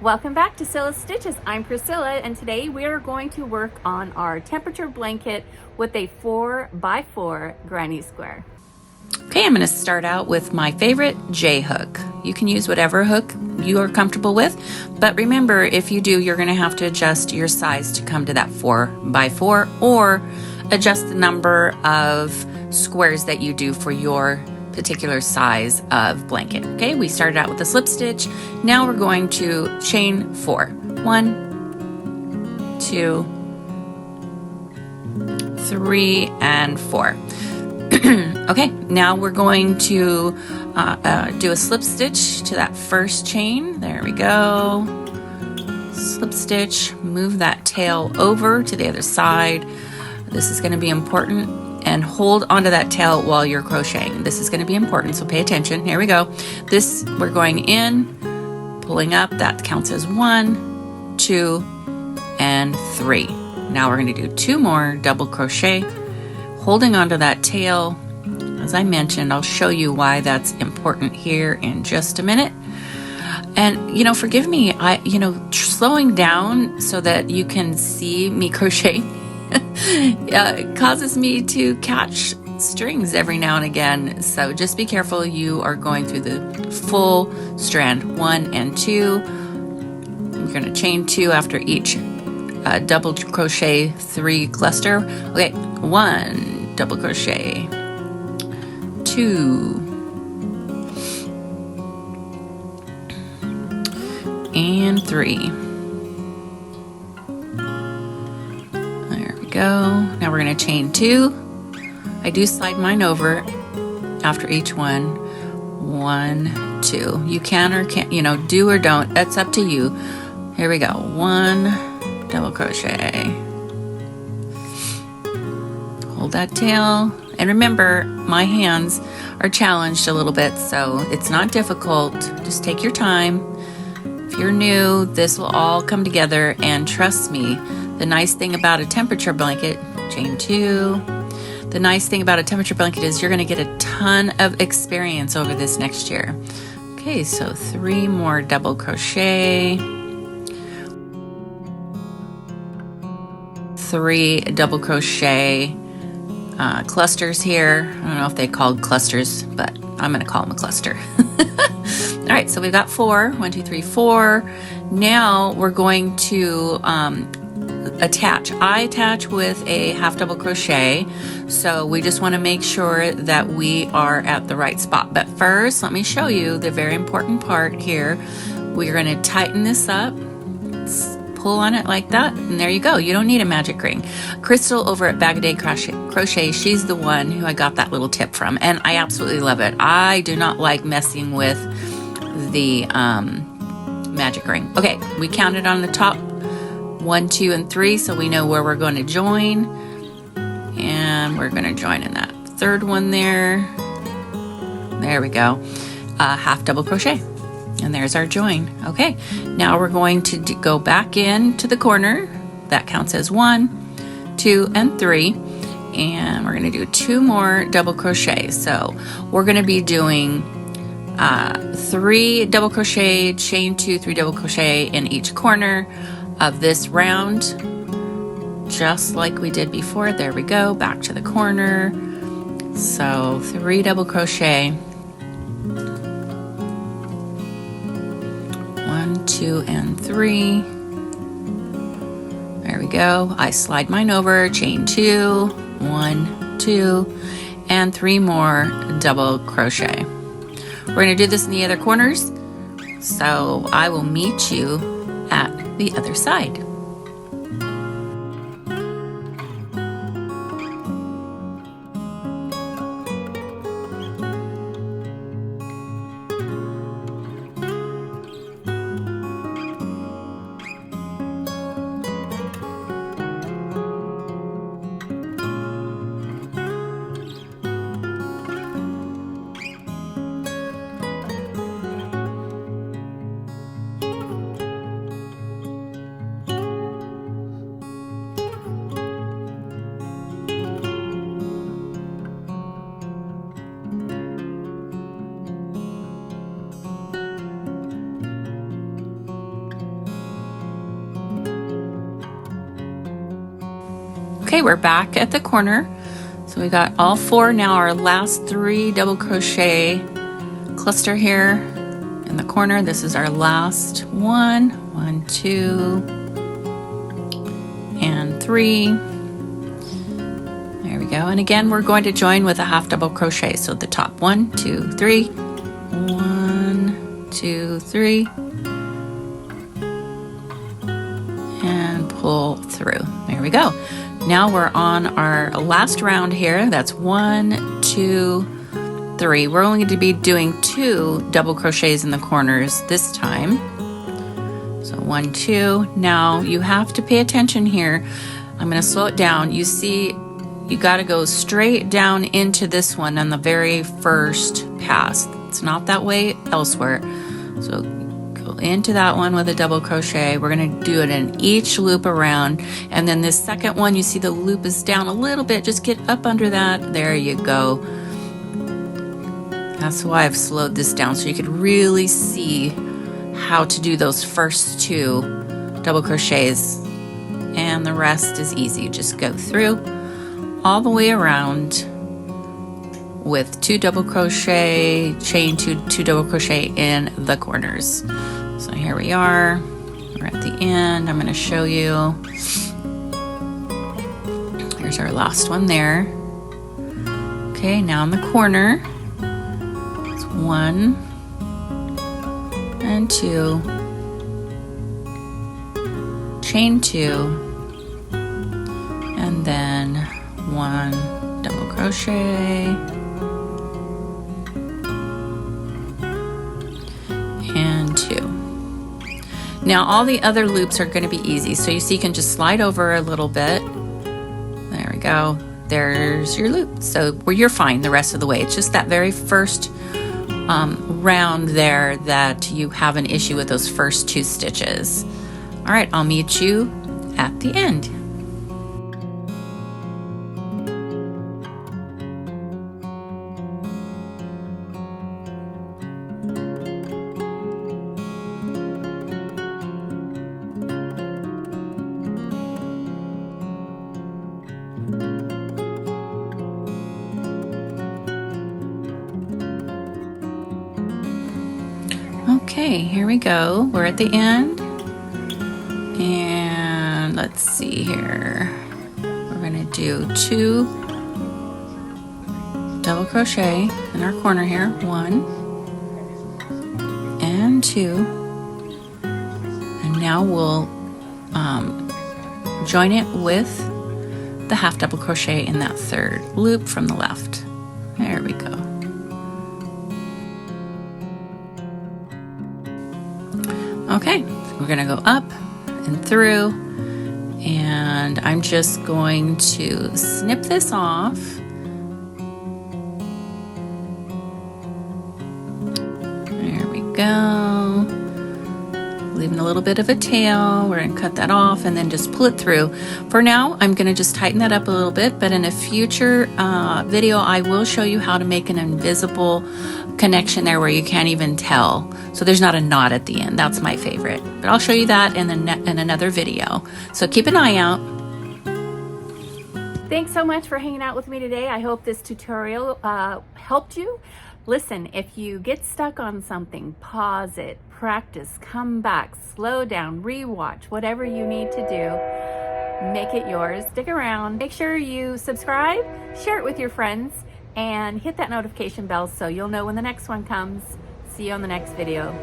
Welcome back to Scylla's Stitches. I'm Priscilla, and today we are going to work on our temperature blanket with a 4x4 granny square. Okay, I'm going to start out with my favorite J hook. You can use whatever hook you are comfortable with, but remember, if you do, you're going to have to adjust your size to come to that 4x4, or adjust the number of squares that you do for your particular size of blanket. Okay, we started out with a slip stitch. Now we're going to chain 4. 1, 2, 3, and 4. Okay, now we're going to do a slip stitch to that first chain. There we go. Slip stitch, move that tail over to the other side. This is going to be important, and hold onto that tail while you're crocheting. This is going to be important, so pay attention. Here we go. This, we're going in, pulling up. That counts as 1, 2, and 3. Now we're going to do 2 more double crochet, holding onto that tail. As I mentioned, I'll show you why that's important here in just a minute. And forgive me, slowing down so that you can see me crochet it causes me to catch strings every now and again. So just be careful. You are going through the full strand, 1 and 2. You're going to chain 2 after each double crochet 3 cluster. Okay, 1 double crochet, 2, and 3. Go. Now we're going to chain 2. I do slide mine over after each one. 1, 2. You can or can't, do or don't. That's up to you. Here we go. 1 double crochet. Hold that tail. And remember, my hands are challenged a little bit, so it's not difficult. Just take your time. If you're new, this will all come together, and trust me, the nice thing about a temperature blanket, chain 2, the nice thing about a temperature blanket is you're going to get a ton of experience over this next year. Okay, so 3 more double crochet, 3 double crochet clusters here. I don't know if they called clusters, but I'm going to call them a cluster. All right, so we've got 4. 1, 2, 3, 4. Now we're going to attach. I attach with a half double crochet, so we just want to make sure that we are at the right spot. But first, let me show you the very important part here. We're going to tighten this up, pull on it like that, and there you go. You don't need a magic ring. Crystal over at Bag-A-Day Crochet, she's the one who I got that little tip from, and I absolutely love it. I do not like messing with the magic ring. Okay, we counted on the top 1, 2, and 3, so we know where we're going to join, and we're going to join in that 3rd one there. There we go. Half double crochet, and there's our join. Okay, now we're going to go back into the corner. That counts as 1, 2, and 3, and we're going to do 2 more double crochet. So we're going to be doing 3 double crochet, chain 2, 3 double crochet in each corner of this round, just like we did before. There we go, back to the corner. So 3 double crochet, 1, 2, and 3. There we go. I slide mine over, chain 2, 1, 2, and 3 more double crochet. We're going to do this in the other corners, so I will meet you at the other side. Okay, we're back at the corner. So we got all 4 now. Our last 3 double crochet cluster here in the corner. This is our last one. 1, 2, and 3. There we go. And again, we're going to join with a half double crochet. So the top 1, 2, 3, 1, 2, 3, and pull through. There we go. Now we're on our last round here. That's 1, 2, 3. We're only going to be doing 2 double crochets in the corners this time. So 1, 2. Now you have to pay attention here. I'm going to slow it down. You see, you got to go straight down into this one on the very first pass. It's not that way elsewhere. So go into that one with a double crochet. We're going to do it in each loop around, and then this second one, you see the loop is down a little bit. Just get up under that. There you go. That's why I've slowed this down, so you could really see how to do those first 2 double crochets, and the rest is easy. Just go through all the way around with 2 double crochet, chain 2 double crochet in the corners. So here we are. We're at the end. I'm going to show you. Here's our last one there. Okay, now in the corner, it's 1 and 2, chain 2, and then 1 double crochet, and 2. Now all the other loops are going to be easy, so you see you can just slide over a little bit. There we go. There's your loop. So you're fine the rest of the way. It's just that very first round there that you have an issue with those first 2 stitches. All right, I'll meet you at the end. Okay, here we go. We're at the end. And let's see here. We're going to do 2 double crochet in our corner here. 1 and 2. And now we'll join it with the half double crochet in that 3rd loop from the left. There we go. Okay, so we're going to go up and through, and I'm just going to snip this off. There we go. Leaving a little bit of a tail. We're going to cut that off and then just pull it through. For now, I'm going to just tighten that up a little bit, but in a future video, I will show you how to make an invisible connection there where you can't even tell. So there's not a knot at the end. That's my favorite. But I'll show you that in another video. So keep an eye out. Thanks so much for hanging out with me today. I hope this tutorial helped you. Listen, if you get stuck on something, pause it, practice, come back, slow down, rewatch, whatever you need to do. Make it yours. Stick around. Make sure you subscribe, share it with your friends, and hit that notification bell so you'll know when the next one comes. See you on the next video.